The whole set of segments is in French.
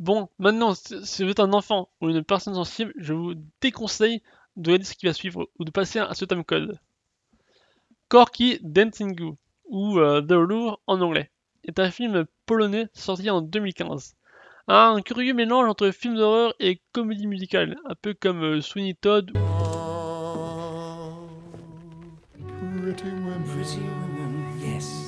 Bon, maintenant, si vous êtes un enfant ou une personne sensible, je vous déconseille de regarder ce qui va suivre ou de passer à ce time code. Corky Dancing ou The Lure en anglais est un film polonais sorti en 2015. Un curieux mélange entre film d'horreur et comédie musicale, un peu comme Sweeney Todd Pretty women, yes.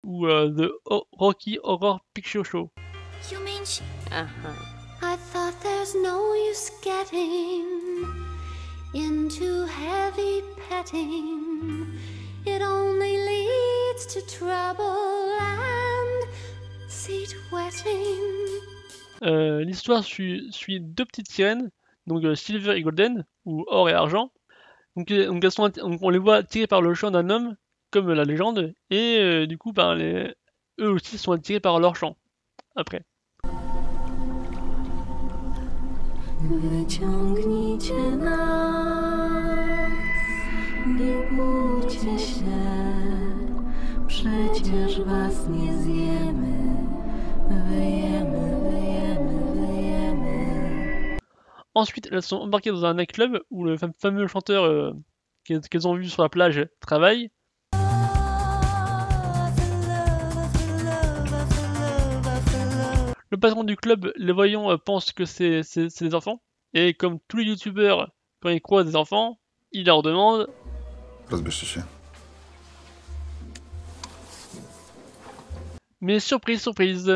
ou The Rocky Horror Picture Show. You mean she... I thought there's no use getting into heavy petting. It only leads to trouble and seat wetting. L'histoire suit deux petites sirènes, donc Silver et Golden, ou Or et Argent. Donc on les voit tirées par le chant d'un homme, comme la légende, et du coup, eux aussi sont attirés par leur chant, après. Wyciągnijcie nas, nie bójcie się, przecież was nie zjemy, wyjemy, wyjemy, wyjemy. Ensuite, elles sont embarquées dans un nightclub où le fameux chanteur qu'elles ont vu sur la plage travaille. Le patron du club, les voyant, pense que c'est des enfants. Et comme tous les youtubeurs, quand ils croisent des enfants, ils leur demandent Rozbierzcie się. Mais surprise, surprise.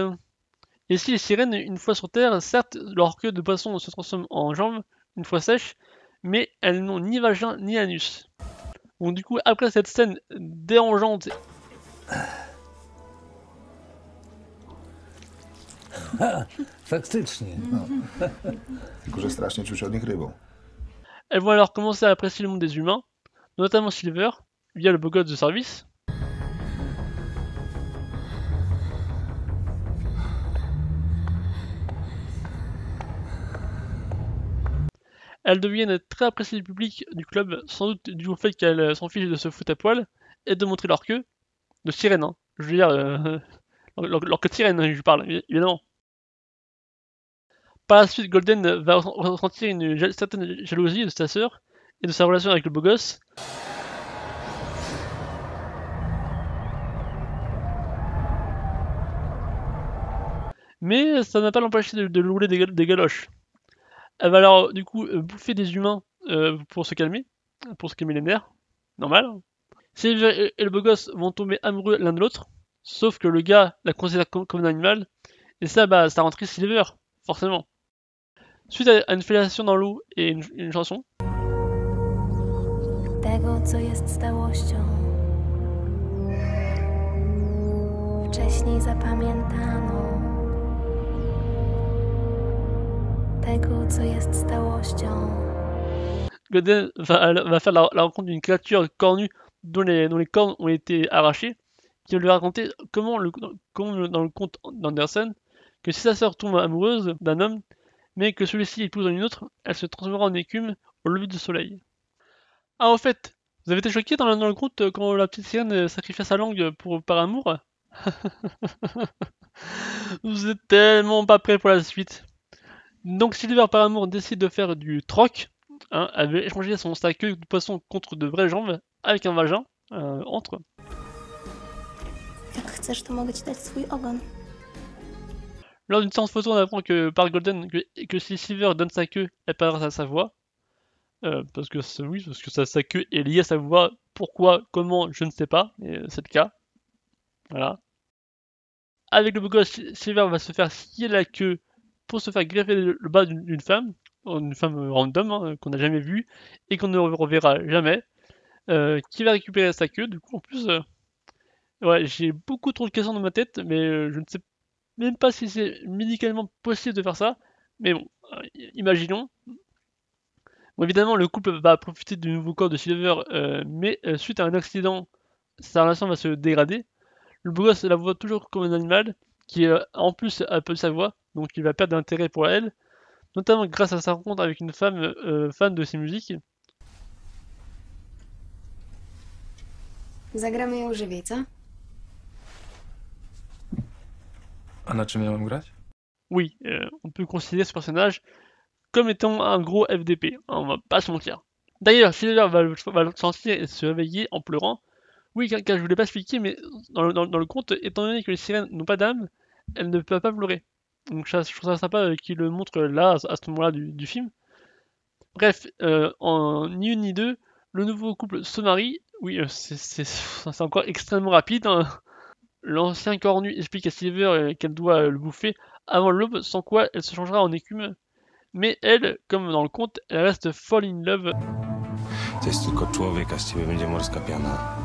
Et si les sirènes, une fois sur Terre, certes, leur queue de poisson se transforme en jambes, une fois sèche, mais elles n'ont ni vagin ni anus. Donc du coup, après cette scène dérangeante Faktycznie. Tylko, że strasznie czuć od nich rybą. elles vont alors commencer à apprécier le monde des humains, notamment Silver, via le beau gosse de service. Elles deviennent très appréciées du public du club, sans doute dû au fait qu'elles s'en fichent de se foutre à poil et de montrer leur queue. De sirène, hein. Je veux dire, leur queue de sirène, je parle, évidemment. Par la suite, Golden va ressentir une certaine jalousie de sa sœur et de sa relation avec le beau gosse. Mais ça n'a pas l'empêché de lui rouler des galoches. Elle va alors du coup bouffer des humains pour se calmer les nerfs, normal. Silver et le beau gosse vont tomber amoureux l'un de l'autre, sauf que le gars la considère comme un animal, et ça ça rend triste Silver, forcément. Suite à une fellation dans l'eau et une chanson. Tego, co jest stałością, wcześniej zapamiętaną. Tego, co jest stałością. Golden va faire la rencontre d'une créature cornue dont les cornes ont été arrachées, qui va lui raconter comment dans le conte d'Anderson, que si sa sœur tombe amoureuse d'un homme, mais que celui-ci épouse une autre, elle se transformera en écume au lever du soleil. Ah, au fait, vous avez été choqué dans le conte quand la petite sirène sacrifia sa langue par amour? Vous êtes tellement pas prêts pour la suite. Donc Silver par amour décide de faire du troc, hein, elle veut échanger sa queue de poisson contre de vraies jambes avec un vagin entre. Jak chcesz, to mogę ci dać swój ogon. Lors d'une séance photo, on apprend que par Golden que si Silver donne sa queue, elle perdra sa voix. Parce que sa queue est liée à sa voix. Pourquoi, comment, je ne sais pas, mais c'est le cas. Voilà. Avec le beau gosse, Silver va se faire scier la queue pour se faire greffer le bas d'une femme random, hein, qu'on n'a jamais vue et qu'on ne reverra jamais, qui va récupérer sa queue. Du coup, en plus, ouais, j'ai beaucoup trop de questions dans ma tête, mais je ne sais même pas si c'est médicalement possible de faire ça. Mais bon, imaginons. Bon, évidemment, le couple va profiter du nouveau corps de Silver, mais suite à un accident, sa relation va se dégrader. Le beau gosse la voit toujours comme un animal, qui en plus a peu de sa voix, donc il va perdre d'intérêt pour elle. notamment grâce à sa rencontre avec une femme fan de ses musiques. Zagramy ją żywiej, co? A na czym miałem grać? Oui, on peut considérer ce personnage comme étant un gros FDP, hein, on va pas se mentir. D'ailleurs, Silver va le sentir et se réveiller en pleurant. Oui, car je voulais pas expliquer, mais dans le conte, étant donné que les sirènes n'ont pas d'âme, elles ne peuvent pas pleurer. Donc je trouve ça sympa qu'il le montre là, à ce moment-là du film. Bref, en ni une ni deux, le nouveau couple se marie. Oui, c'est encore extrêmement rapide, hein. L'ancien cornu explique à Silver qu'elle doit le bouffer avant l'aube, sans quoi elle se changera en écume. Mais elle, comme dans le conte, elle reste fall in love. To jest tylko człowiek, a z ciebie będzie morska piana.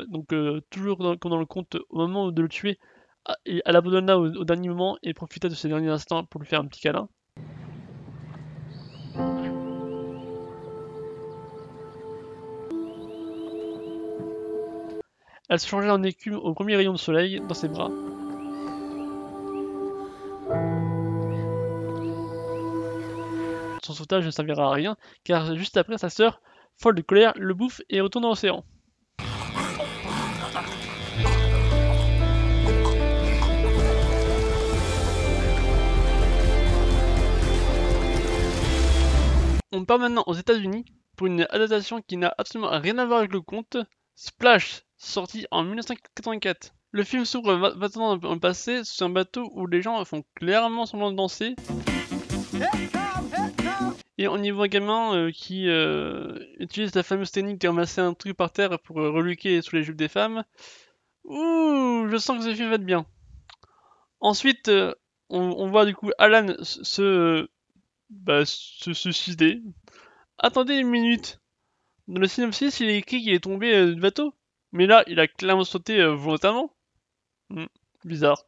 Donc toujours comme dans le conte, au moment de le tuer, elle abandonna au dernier moment et profita de ces derniers instants pour lui faire un petit câlin. Elle se changeait en écume au premier rayon de soleil dans ses bras. Son sauvetage ne servira à rien, car juste après, sa sœur, folle de colère, le bouffe et retourne dans l'océan. On part maintenant aux États-Unis pour une adaptation qui n'a absolument rien à voir avec le conte, Splash, sorti en 1984. Le film s'ouvre 20 ans dans le passé sur un bateau où les gens font clairement semblant de danser. Et on y voit un gamin qui utilise la fameuse technique de ramasser un truc par terre pour reluquer sous les jupes des femmes. Ouh, je sens que ce film va être bien. Ensuite, on voit du coup Alan se suicider. Attendez une minute. Dans le synopsis, il est écrit qu'il est tombé du bateau. Mais là, il a clairement sauté volontairement. Bizarre.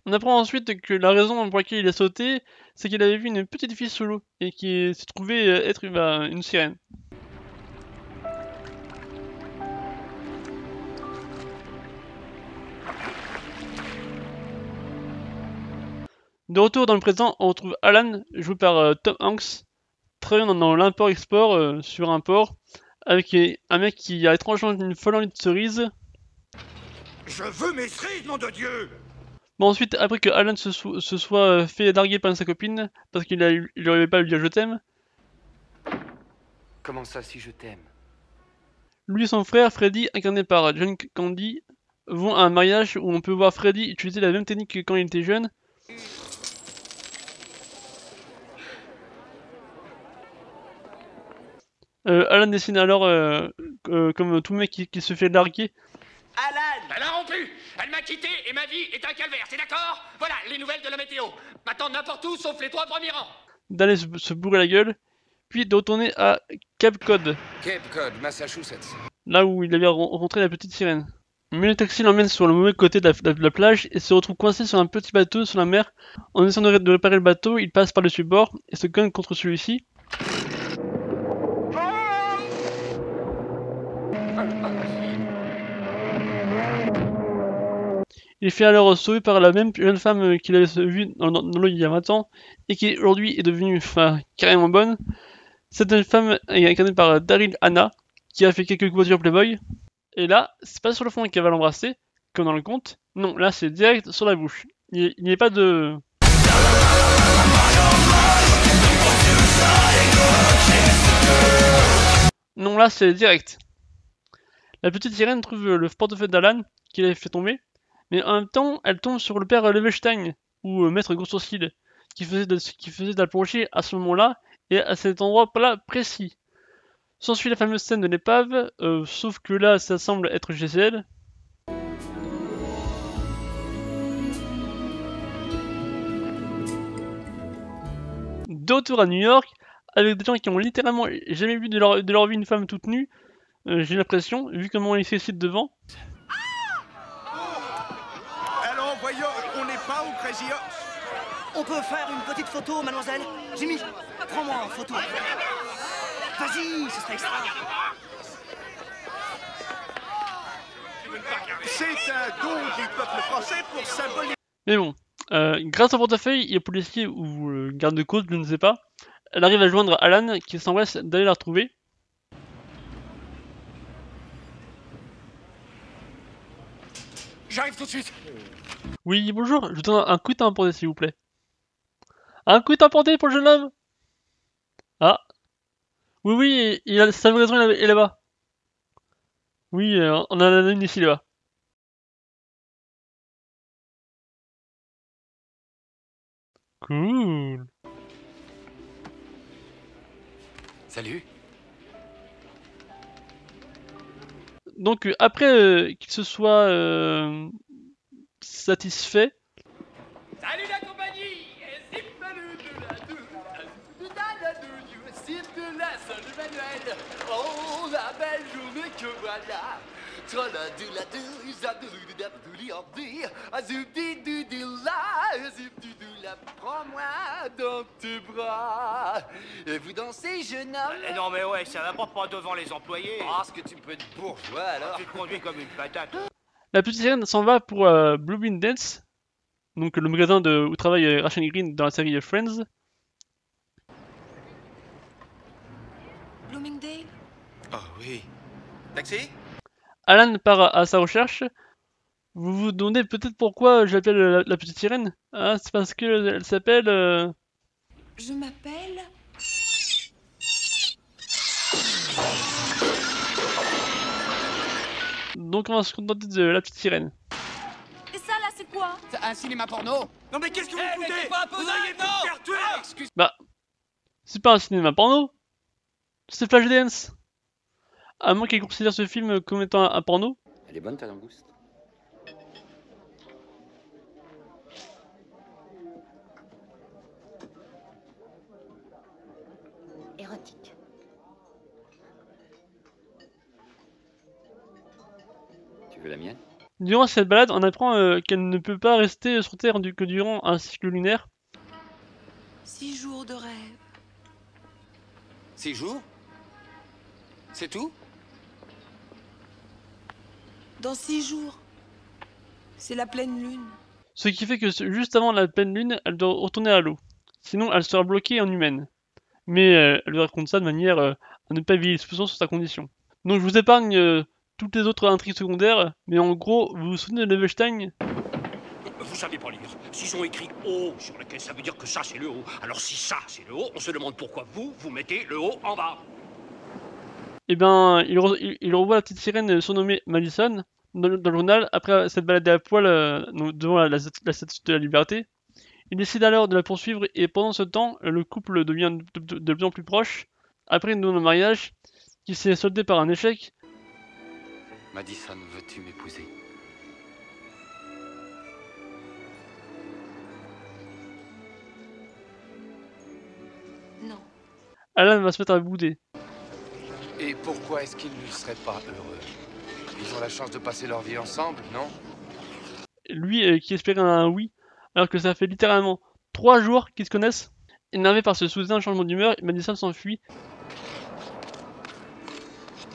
On apprend ensuite que la raison pour laquelle il a sauté, c'est qu'il avait vu une petite fille sous l'eau et qui s'est trouvée être une sirène. De retour dans le présent, on retrouve Alan, joué par Tom Hanks, travaillant dans l'import-export sur un port, avec un mec qui a étrangement une folle envie de cerise. Je veux mes cerises, nom de Dieu! Bon, ensuite, après que Alan se soit fait larguer par sa copine, parce qu'il n'arrivait pas à lui dire je t'aime. Comment ça, si je t'aime? Lui et son frère, Freddy, incarné par John Candy, vont à un mariage où on peut voir Freddy utiliser la même technique que quand il était jeune. Alan dessine alors, comme tout mec qui se fait larguer. Alan! Elle a rompu! Elle m'a quitté et ma vie est un calvaire, c'est d'accord? Voilà, les nouvelles de la météo. Maintenant n'importe où sauf les 3 premiers rangs. D'aller se bourrer la gueule, puis de retourner à Cape Cod. Cape Cod, Massachusetts. Là où il avait rencontré la petite sirène. Mais le taxi l'emmène sur le mauvais côté de la plage et se retrouve coincé sur un petit bateau sur la mer. En essayant de réparer le bateau, il passe par-dessus bord et se cogne contre celui-ci. Il fait alors sauver par la même jeune femme qu'il avait vue dans l'eau il y a 20 ans et qui aujourd'hui est devenue carrément bonne. Cette jeune femme est incarnée par Daryl Hannah qui a fait quelques voitures Playboy. Et là, c'est pas sur le fond qu'elle va l'embrasser, comme dans le conte. Non, là c'est direct sur la bouche. Il n'y a pas de... Non, là c'est direct. La petite sirène trouve le portefeuille d'Alan qu'il avait fait tomber. Mais en même temps, elle tombe sur le père Levenstein, ou maître gros sourcil, qui faisait de la plongée à ce moment-là, et à cet endroit-là précis. S'ensuit la fameuse scène de l'épave, sauf que là, ça semble être GCL. De retour à New York, avec des gens qui ont littéralement jamais vu de leur vie une femme toute nue, j'ai l'impression, vu comment ils s'excitent devant. Alors voyons, on n'est pas au Crazy Horse. On peut faire une petite photo, mademoiselle? Jimmy, prends-moi en photo. Vas-y, ce serait extra. C'est un don du peuple français pour symboliser. Mais bon, Grâce au portefeuille et au policier ou garde de côte, je ne sais pas, elle arrive à joindre Alan qui s'empresse d'aller la retrouver. J'arrive tout de suite. Oui, bonjour, je vous donne un coup de timbre s'il vous plaît. Un coup de timbre pour le jeune homme. Ah. Oui, oui, il a sa raison, il est là-bas. Oui, on en a une ici là-bas. Cool. Salut. Donc après qu'il se soit satisfait, Salut la compagnie. Oh, la belle journée que voilà. Prends-moi dans tes bras. Et vous dansez, jeune homme? Non mais ouais, ça va pas devant les employés. Ah, ce que tu peux être bourgeois alors. Tu te conduis comme une patate. la petite sirène s'en va pour Blooming Dance, donc le magasin où travaille Rachel Green dans la série Friends. Bloomingdale? Oh oui. Taxi? Alan part à sa recherche. Vous vous demandez peut-être pourquoi j'appelle la petite sirène? Ah, c'est parce que elle s'appelle... Je m'appelle... Donc on va se contenter de la petite sirène. Et ça là, c'est quoi? Un cinéma porno? Non mais qu'est-ce que vous foutez? c'est pas Vous auriez pu me faire tuer. Excuse. Bah, c'est pas un cinéma porno. C'est Flashdance. À moins qu'elle considère ce film comme étant un porno. Elle est bonne ta langouste. Érotique. Tu veux la mienne? Durant cette balade, on apprend qu'elle ne peut pas rester sur Terre que durant un cycle lunaire. 6 jours de rêve. 6 jours? C'est tout? Dans 6 jours. C'est la pleine lune. Ce qui fait que juste avant la pleine lune, elle doit retourner à l'eau. Sinon, elle sera bloquée en humaine. Mais elle lui raconte ça de manière à ne pas éveiller les soupçons sur sa condition. Donc je vous épargne toutes les autres intrigues secondaires, mais en gros, vous vous souvenez de Levenstein? Vous savez pas lire. S'ils ont écrit haut sur la caisse, ça veut dire que ça c'est le haut. Alors si ça c'est le haut, on se demande pourquoi vous mettez le haut en bas. Eh bien, il revoit la petite sirène surnommée Madison dans le journal après s'être baladée à poil devant la statue de la liberté. Il décide alors de la poursuivre et pendant ce temps, le couple devient de plus en plus proche. Après une demande de mariage qui s'est soldée par un échec. Madison, veux-tu m'épouser? Non. Alan va se mettre à bouder. Et pourquoi est-ce qu'ils ne seraient pas heureux? Ils ont la chance de passer leur vie ensemble, non? Lui qui espérait un oui, alors que ça fait littéralement 3 jours qu'ils se connaissent. Énervé par ce soudain changement d'humeur, Madison s'enfuit.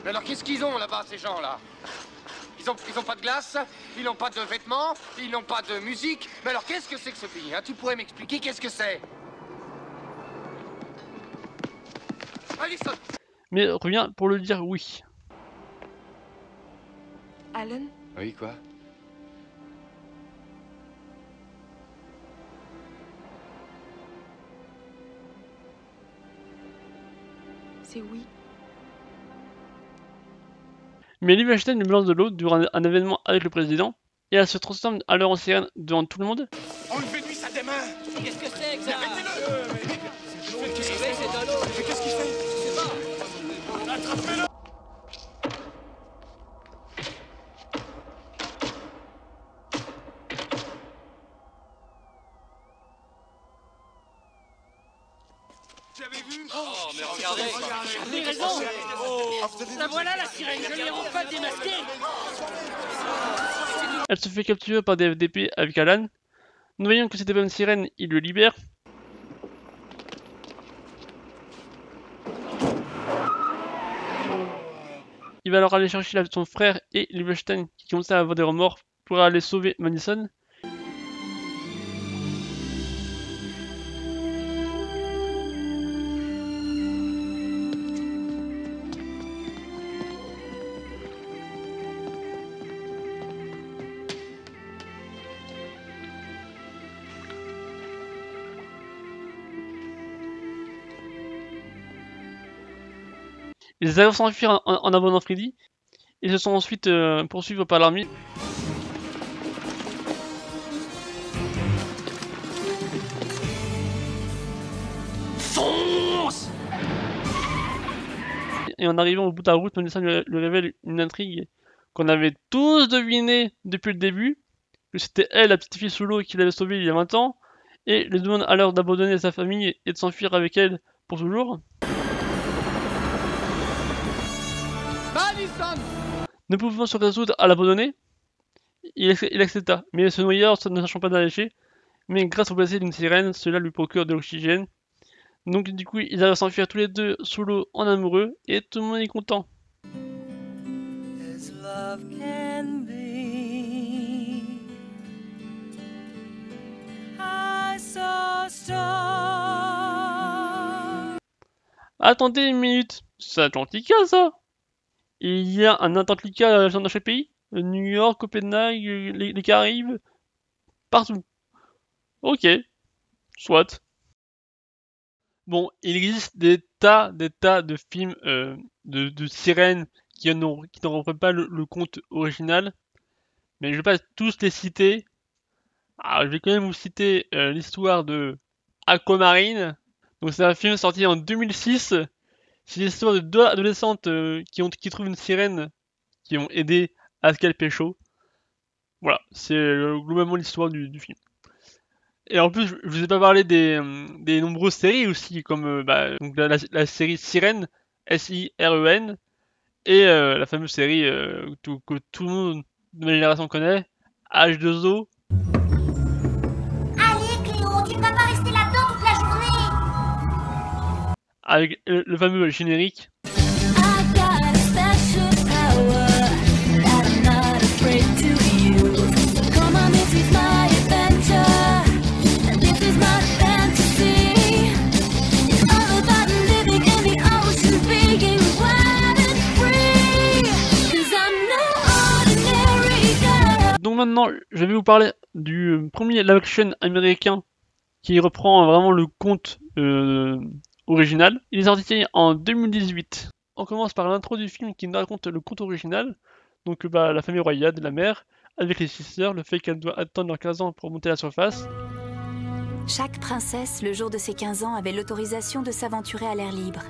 Mais alors qu'est-ce qu'ils ont là-bas, ces gens-là? Ils ont pas de glace, ils n'ont pas de vêtements, ils n'ont pas de musique. Mais alors qu'est-ce que c'est que ce pays, hein? Tu pourrais m'expliquer qu'est-ce que c'est? Allison! Mais revient pour le dire oui. Alan? Oui, quoi? C'est oui. Mais Liv Einstein lui lance de l'eau durant un événement avec le président, et elle se transforme alors en sirène devant tout le monde. Enlevez-lui ça des mains. Qu'est-ce que c'est que ça? Qu'est-ce qu'il fait? Mais qu'est-ce qu'il fait? Attrapez-le. J'avais vu. Oh mais regardez. Vous avez raison. La voilà la sirène, je l'ai enfin démasquée. Elle se fait capturer par des FDP avec Alan. Nous voyons que c'était pas une sirène, il le libère. Il va alors aller chercher son frère et Liv Einstein qui commençait à avoir des remords pour aller sauver Madison. Ils arrivent à s'enfuir en abandonnant Freddy. Ils se sont ensuite poursuivis par l'armée. Fonce! Et en arrivant au bout de la route, Melissa lui révèle une intrigue qu'on avait tous deviné depuis le début, que c'était elle, la petite fille sous l'eau, qui l'avait sauvée il y a 20 ans, et lui demande alors d'abandonner sa famille et de s'enfuir avec elle pour toujours. Ne pouvant se résoudre à l'abandonner, il accepta, mais ce noyeur ne sachant pas nager, mais grâce au blessé d'une sirène, cela lui procure de l'oxygène. Donc du coup, ils arrivent à s'enfuir tous les deux sous l'eau en amoureux, et tout le monde est content. Attendez une minute, c'est Atlantica ça? Il y a un Atlantica dans chaque pays? New York, Copenhague, les Caraïbes, partout. Ok, soit. Bon, il existe des tas de films de sirènes qui ne reprennent pas le conte original, mais je vais pas tous les citer. Alors, je vais quand même vous citer l'histoire de Aquamarine. Donc c'est un film sorti en 2006. C'est l'histoire de deux adolescentes qui trouvent une sirène qui ont aidé à ce qu'elle pécho. Voilà, c'est globalement l'histoire du film. Et en plus, je vous ai pas parlé des nombreuses séries aussi, comme donc la série Sirène, S-I-R-E-N, et la fameuse série que tout le monde de ma génération connaît, H2O. Allez Cléo, tu ne vas pas rester là-dedans toute la journée. Avec le fameux générique. Donc maintenant, je vais vous parler du premier live action américain qui reprend vraiment le conte original. Il est sorti en 2018. On commence par l'intro du film qui nous raconte le conte original. Donc la famille royale, la mère, avec les 6 sœurs, le fait qu'elle doit attendre leurs 15 ans pour monter à la surface. Chaque princesse, le jour de ses 15 ans, avait l'autorisation de s'aventurer à l'air libre.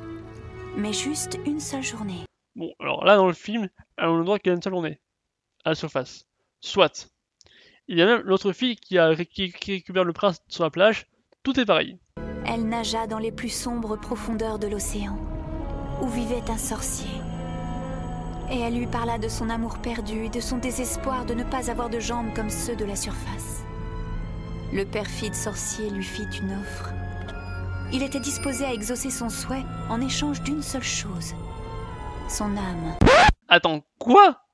Mais juste une seule journée. Bon, alors là dans le film, elle a le droit qu'à une seule journée, à la surface. Soit. Il y a même l'autre fille qui récupère le prince sur la plage, tout est pareil. Elle nagea dans les plus sombres profondeurs de l'océan, où vivait un sorcier. Et elle lui parla de son amour perdu et de son désespoir de ne pas avoir de jambes comme ceux de la surface. Le perfide sorcier lui fit une offre. Il était disposé à exaucer son souhait en échange d'une seule chose. Son âme. Attends, quoi?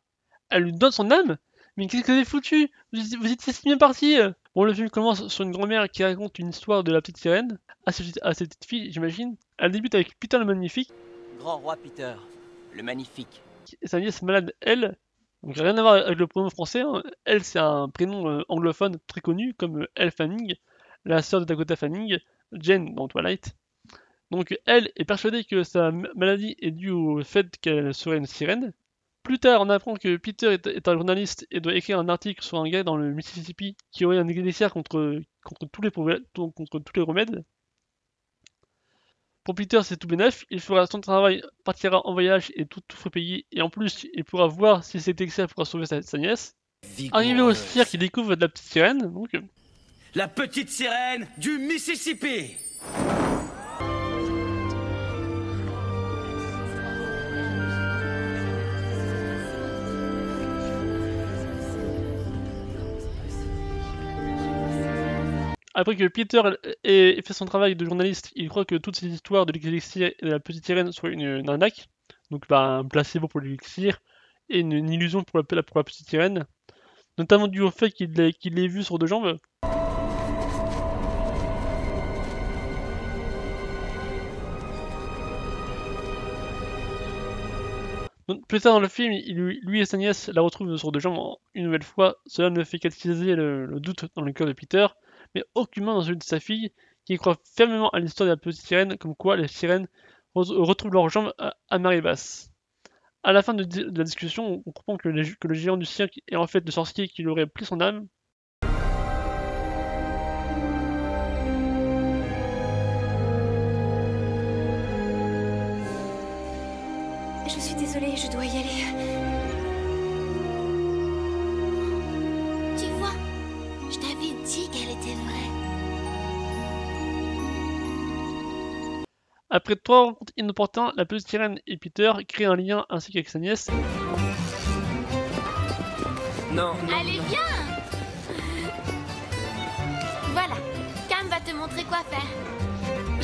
Elle lui donne son âme? Mais qu'est-ce que vous avez foutu? Vous étiez si bien parti. Bon, le film commence sur une grand-mère qui raconte une histoire de la petite sirène à cette petite fille, j'imagine. Elle débute avec Peter le Magnifique. Grand roi Peter, le Magnifique. Et sa nièce malade, elle. Donc rien à voir avec le prénom français. Hein. Elle, c'est un prénom anglophone très connu, comme Elle Fanning, la sœur de Dakota Fanning, Jane dans Twilight. Donc elle est persuadée que sa maladie est due au fait qu'elle serait une sirène. Plus tard, on apprend que Peter est un journaliste et doit écrire un article sur un gars dans le Mississippi qui aurait un élixir contre tous les remèdes. Pour Peter, c'est tout bénef, il fera son travail, partira en voyage et tout fera payer, et en plus, il pourra voir si cet élixir pourra sauver sa nièce. Arrivé au cirque, il découvre de la petite sirène, donc... La petite sirène du Mississippi. Après que Peter ait fait son travail de journaliste, il croit que toutes ces histoires de l'élixir et de la petite sirène soient une arnaque, donc un placebo pour l'élixir et une illusion pour la petite sirène, notamment dû au fait qu'il l'ait vue sur deux jambes. Donc, plus tard dans le film, lui et sa nièce la retrouvent sur deux jambes une nouvelle fois. Cela ne fait qu'attiser le doute dans le cœur de Peter, mais aucunement dans celui de sa fille, qui croit fermement à l'histoire de la petite sirène, comme quoi les sirènes retrouvent leurs jambes à marée basse. À la fin de la discussion, on comprend que le géant du cirque est en fait le sorcier qui lui aurait pris son âme. Je suis désolée, je dois y aller. Tu vois, je t'avais dit qu'elle était vraie. Après 3 rencontres inopportunes, la petite sirène et Peter créent un lien ainsi qu'avec sa nièce. Non, Allez, viens. Voilà, Cam va te montrer quoi faire.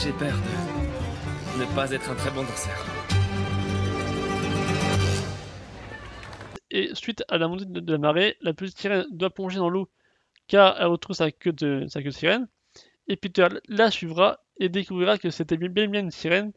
j'ai peur de ne pas être un très bon danseur. Et suite à la montée de la marée, la petite sirène doit plonger dans l'eau car elle retrouve sa queue de sirène. Et Peter la suivra et découvrira que c'était bel et bien une sirène.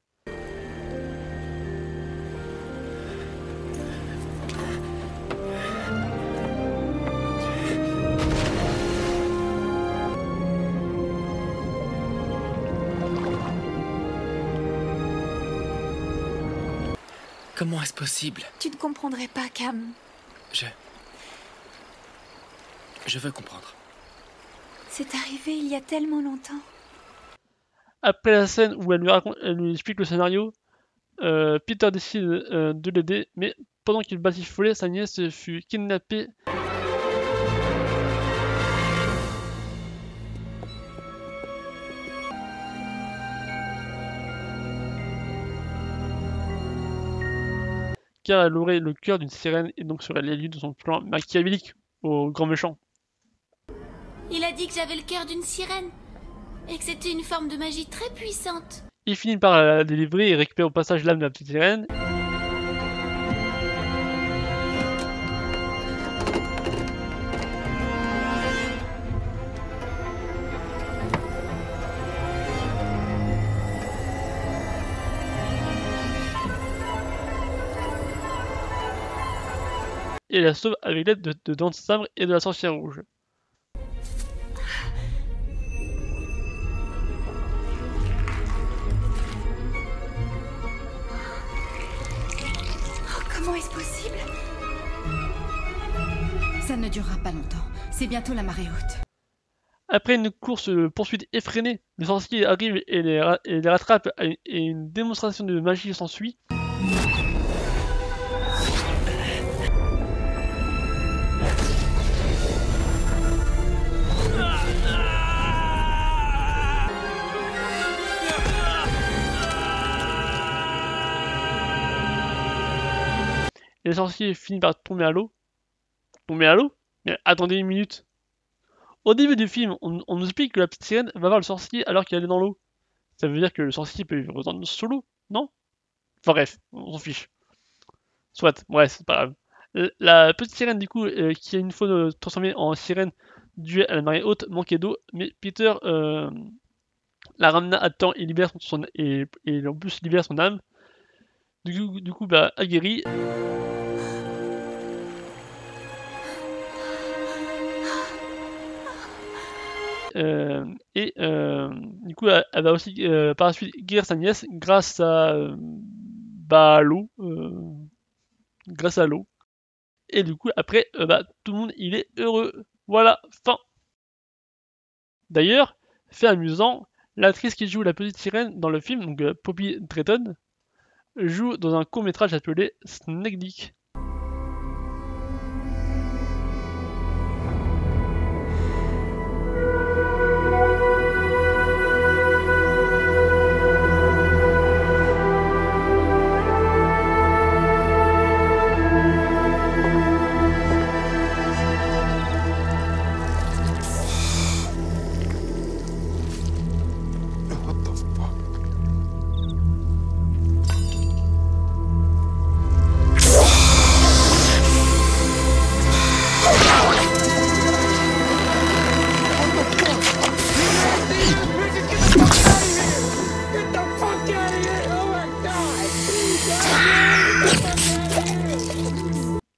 Comment est-ce possible? Tu ne comprendrais pas, Cam. Je veux comprendre. C'est arrivé il y a tellement longtemps. Après la scène où elle lui explique le scénario, Peter décide de l'aider, mais pendant qu'il batifolait, sa nièce fut kidnappée. Car elle aurait le cœur d'une sirène et donc serait l'élu de son plan machiavélique au grand méchant. Il a dit que j'avais le cœur d'une sirène et que c'était une forme de magie très puissante. Il finit par la délivrer et récupère au passage l'âme de la petite sirène. Et la sauve avec l'aide de Dents de Sabre et de la sorcière rouge. Oh, comment est-ce possible? Ça ne durera pas longtemps. C'est bientôt la marée haute. Après une course-poursuite effrénée, les sorciers arrivent et les rattrapent et une démonstration de magie s'ensuit. Les sorciers finissent par tomber à l'eau. Tomber à l'eau? Mais attendez une minute. Au début du film, on nous explique que la petite sirène va voir le sorcier alors qu'elle est dans l'eau. Ça veut dire que le sorcier peut vivre sous l'eau, non? Enfin bref, on s'en fiche. Soit, bref, c'est pas grave. La petite sirène, du coup, qui a une fois transformée en sirène due à la marée haute, manquait d'eau, mais Peter la ramena à temps et libère et en plus libère son âme. Du coup bah, aguerri. Du coup, elle va aussi par la suite guérir sa nièce grâce à l'eau. Grâce à l'eau. Et du coup, après, tout le monde il est heureux. Voilà, fin. D'ailleurs, fait amusant, l'actrice qui joue la petite sirène dans le film, donc Poppy Drayton, joue dans un court-métrage appelé Snake Dick.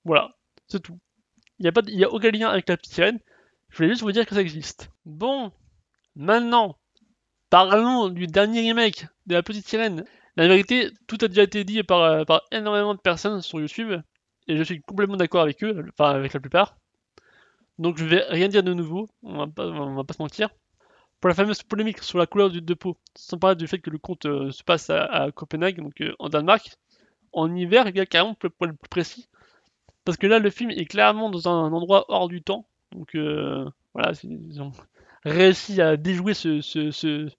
Voilà, c'est tout. Il n'y a aucun lien avec la petite sirène. Je voulais juste vous dire que ça existe. Bon, maintenant, parlons du dernier remake de la petite sirène. La vérité, tout a déjà été dit par énormément de personnes sur YouTube, et je suis complètement d'accord avec eux, enfin avec la plupart. Donc je vais rien dire de nouveau, on va pas se mentir. Pour la fameuse polémique sur la couleur de peau, sans parler du fait que le conte se passe à Copenhague, donc en Danemark, en hiver, il y a carrément pour être plus précis, parce que là le film est clairement dans un endroit hors du temps, donc voilà, ils ont réussi à déjouer ce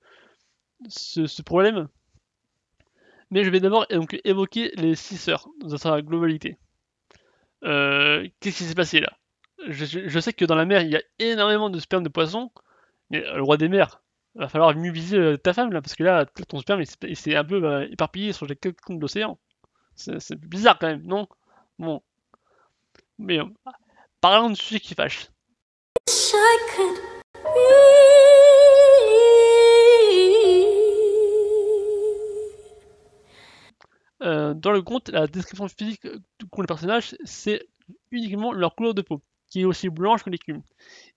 problème. Mais je vais d'abord donc évoquer les 6 sœurs dans sa globalité. Qu'est-ce qui s'est passé là? Je sais que dans la mer il y a énormément de sperme de poissons, mais le roi des mers, va falloir mieux viser ta femme là, parce que là ton sperme il s'est un peu éparpillé sur les 4 coins de l'océan. C'est bizarre quand même, non? Bon. Mais parlons de sujet qui fâche. Dans le conte, la description physique qu'ont les personnages, c'est uniquement leur couleur de peau, qui est aussi blanche que l'écume.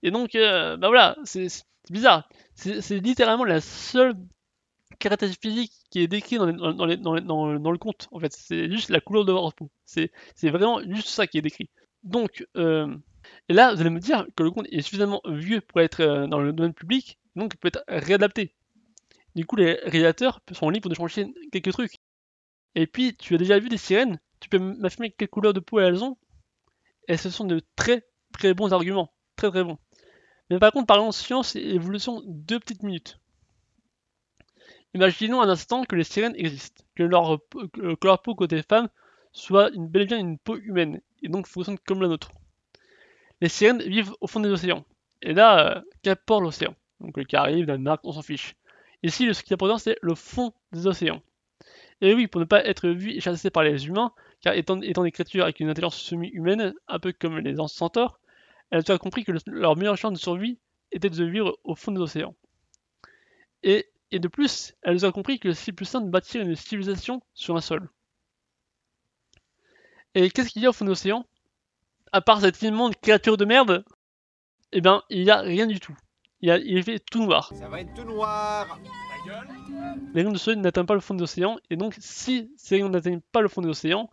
Et donc, bah voilà, c'est bizarre. C'est littéralement la seule caractéristique physique qui est décrite dans le conte, en fait. C'est juste la couleur de leur peau. C'est vraiment juste ça qui est décrit. Donc, et là, vous allez me dire que le conte est suffisamment vieux pour être dans le domaine public, donc il peut être réadapté. Du coup, les réalisateurs sont libres de changer quelques trucs. Et puis, tu as déjà vu des sirènes? Tu peux m'affirmer quelle couleur de peau elles ont? Et ce sont de très très bons arguments. Très très bons. Mais par contre, parlons science et évolution 2 petites minutes. Imaginons un instant que les sirènes existent, que leur peau côté femme soit bel et bien une peau humaine, et donc fonctionne comme la nôtre. Les sirènes vivent au fond des océans. Et là, qu'importe l'océan. Donc le Caraïbe, Danemark, on s'en fiche. Ici, ce qui est important, c'est le fond des océans. Et oui, pour ne pas être vu et chassé par les humains, car étant des créatures avec une intelligence semi-humaine, un peu comme les centaures, elles ont compris que leur meilleure chance de survie était de vivre au fond des océans. Et de plus, elles ont compris que c'est plus simple de bâtir une civilisation sur un sol. Et qu'est-ce qu'il y a au fond de l'océan? À part cette immonde créature de merde, eh ben, il n'y a rien du tout. Il est fait tout noir. Ça va être tout noir. Les rayons de soleil n'atteignent pas le fond de l'océan, et donc si ces rayons n'atteignent pas le fond de l'océan,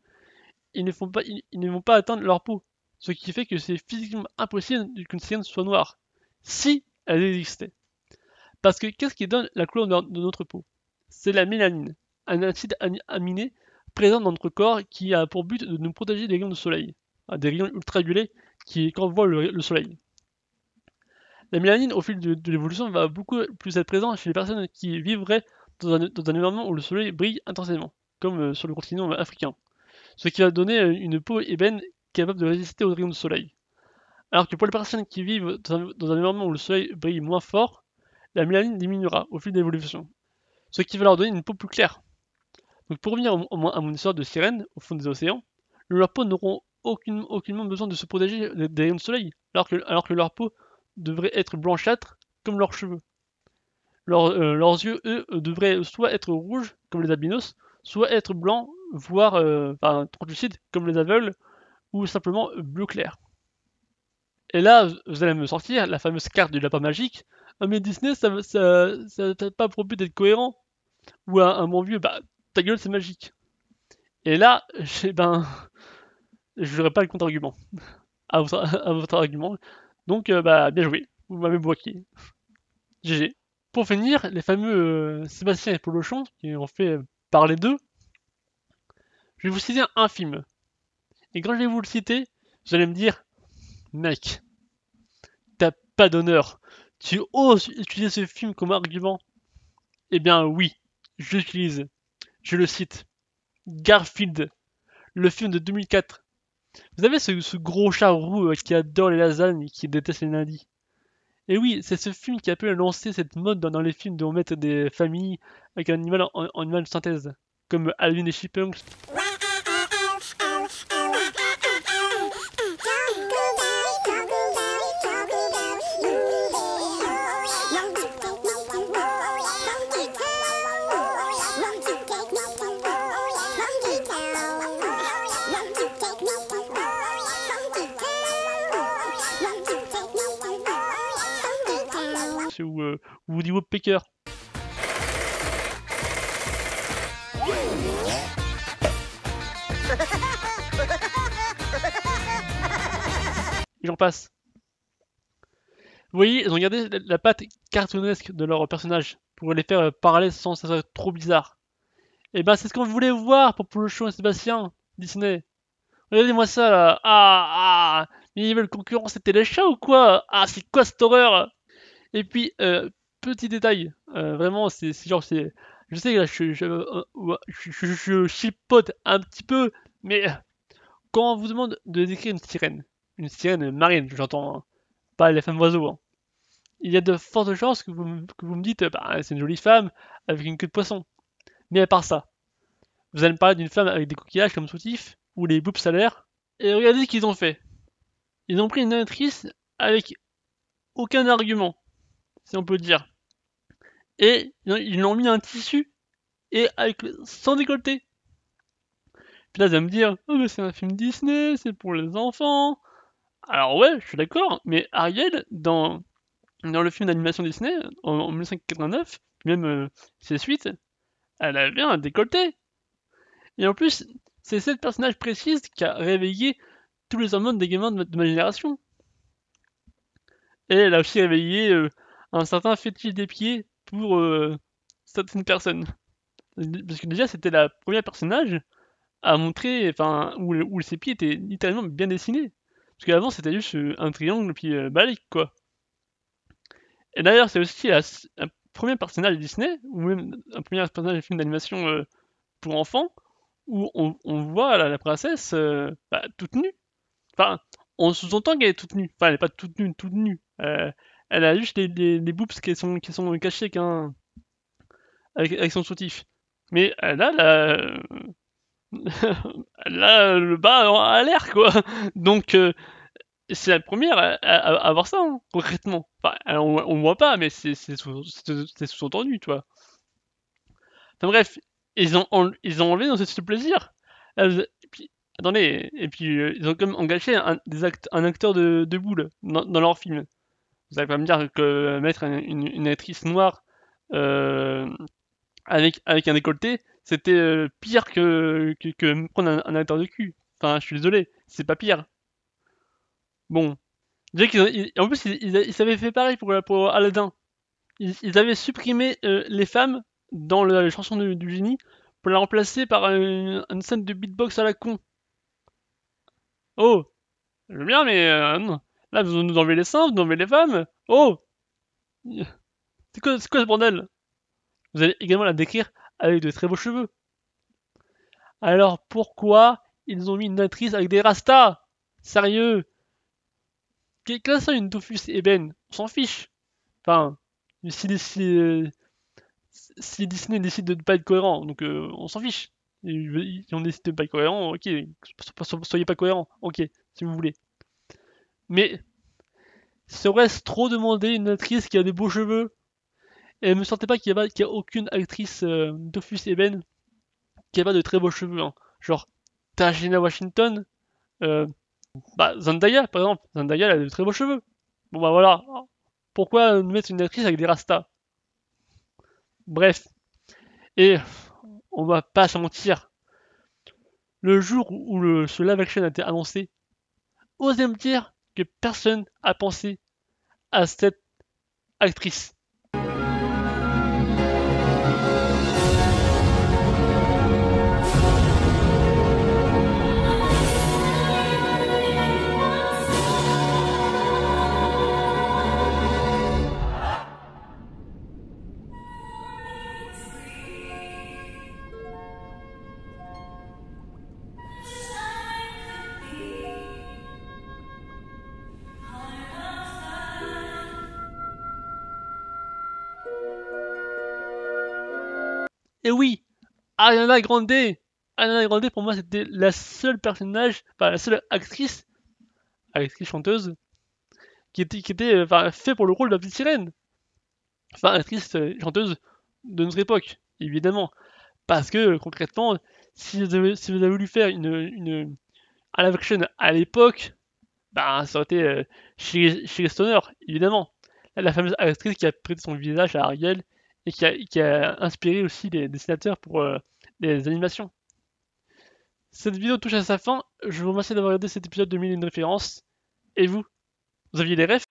ils ne vont pas atteindre leur peau. Ce qui fait que c'est physiquement impossible qu'une sirène soit noire, si elle existait. Parce que qu'est-ce qui donne la couleur de notre peau? C'est la mélanine, un acide aminé présent dans notre corps qui a pour but de nous protéger des rayons de soleil, des rayons ultraviolets qui qu'envoie le soleil. La mélanine, au fil de l'évolution, va beaucoup plus être présente chez les personnes qui vivraient dans un environnement où le soleil brille intensément, comme sur le continent africain. Ce qui va donner une peau ébène capable de résister aux rayons de soleil. Alors que pour les personnes qui vivent dans un environnement où le soleil brille moins fort, la mélanine diminuera au fil de l'évolution, ce qui va leur donner une peau plus claire. Donc pour revenir à mon histoire de sirène au fond des océans, leurs peaux n'auront aucunement besoin de se protéger des rayons de soleil, alors que leur peau devrait être blanchâtre comme leurs cheveux. Leurs yeux, eux, devraient soit être rouges comme les albinos, soit être blancs, voire translucides comme les aveugles, ou simplement bleu clair. Et là, vous allez me sortir la fameuse carte du lapin magique. Ah mais Disney, ça n'a pas pour but d'être cohérent. Ou un bon vieux, bah ta gueule c'est magique. Et là, je n'aurai pas le contre-argument à votre argument. Donc bah bien joué, vous m'avez bloqué. GG. Pour finir, les fameux Sébastien et Polochon, qui ont fait parler d'eux, je vais vous citer un film. Et quand je vais vous le citer, vous allez me dire, mec, t'as pas d'honneur. Tu oses utiliser ce film comme argument? Eh bien oui, je l'utilise. Je le cite. Garfield, le film de 2004. Vous savez ce gros chat roux qui adore les lasagnes et qui déteste les lundis? Et oui, c'est ce film qui a pu lancer cette mode dans les films de remettre des familles avec un animal en image de synthèse, comme Alvin et Chipmunks. Ou Woody Woodpecker. Et j'en passe. Vous voyez, ils ont gardé la patte cartoonesque de leurs personnages pour les faire parler sans que ça soit trop bizarre. Et ben c'est ce qu'on voulait voir pour le show Sébastien, Disney. Regardez-moi ça là. Mais ils veulent concurrence, c'était les chats ou quoi? Ah, c'est quoi cette horreur? Et puis, petit détail, vraiment, c'est genre, c'est. Je sais que là, je chipote un petit peu, mais quand on vous demande de décrire une sirène marine, j'entends, hein, pas les femmes oiseaux, hein, il y a de fortes chances que vous me dites, bah, c'est une jolie femme avec une queue de poisson. Mais à part ça, vous allez me parler d'une femme avec des coquillages comme soutif, ou les boobs salaires, et regardez ce qu'ils ont fait. Ils ont pris une actrice avec aucun argument, si on peut dire. Et ils l'ont mis un tissu, et sans décolleté. Puis là, vous allez me dire, oh mais c'est un film Disney, c'est pour les enfants. Alors ouais, je suis d'accord, mais Ariel, dans le film d'animation Disney, en 1989, même ses suites, elle avait un décolleté. Et en plus, c'est cette personnage précise qui a réveillé tous les hormones des gamins de ma génération. Et elle a aussi réveillé un certain fétiche des pieds pour certaines personnes. Parce que déjà, c'était la première personnage à montrer, enfin, où ses pieds étaient littéralement bien dessinés. Parce qu'avant, c'était juste un triangle, puis balique, quoi. Et d'ailleurs, c'est aussi un premier personnage Disney, ou même un premier personnage de film d'animation pour enfants, où on voit la princesse toute nue. Enfin, on sous-entend qu'elle est toute nue. Enfin, elle n'est pas toute nue. Elle a juste des boobs qui sont cachés avec son soutif. Mais elle a le bas à l'air, quoi. Donc, c'est la première à avoir ça, hein, concrètement. Enfin, on voit pas, mais c'est sous-entendu, tu vois. Enfin bref, ils ont enlevé dans ce plaisir. Attendez, et puis ils ont quand même engagé un acteur de boule dans leur film. Vous allez pas me dire que mettre une actrice noire avec un décolleté, c'était pire que prendre un acteur de cul. Enfin, je suis désolé, c'est pas pire. Bon. En plus, ils avaient fait pareil pour Aladdin. Ils avaient supprimé les femmes dans la chanson du génie pour la remplacer par une scène de beatbox à la con. Oh, je veux bien, mais non. Là, vous nous enlevez les seins, vous nous enlevez les femmes. Oh, c'est quoi ce bordel? Vous allez également la décrire avec de très beaux cheveux. Alors pourquoi ils ont mis une actrice avec des rastas? Sérieux? Qu'est-ce que une Dofus ébène? On s'en fiche. Enfin, si Disney décide de ne pas être cohérent, donc on s'en fiche. Si on décide de ne pas être cohérent, ok. Soyez pas cohérent, ok, si vous voulez. Mais serait-ce trop demander une actrice qui a des beaux cheveux? Et me sentez pas qu'il y a aucune actrice Dofus Eben qui a pas de très beaux cheveux, hein. Genre Tajina Washington, Zendaya par exemple. Zendaya elle a de très beaux cheveux. Bon bah voilà. Pourquoi mettre une actrice avec des rastas? Bref. Et on va pas se mentir. Le jour où ce live action a été annoncé, osez me dire que personne a pensé à cette actrice. Et oui, Ariana Grande pour moi c'était la seule personnage, enfin la seule actrice chanteuse qui était fait pour le rôle de la petite sirène. Enfin actrice chanteuse de notre époque, évidemment. Parce que concrètement, si vous avez voulu faire une live action à l'époque, ça aurait été chez les Stoner, évidemment. La fameuse actrice qui a prêté son visage à Ariel et qui a inspiré aussi les dessinateurs pour les animations. Cette vidéo touche à sa fin, je vous remercie d'avoir regardé cet épisode de 1001 références. Et vous aviez des refs?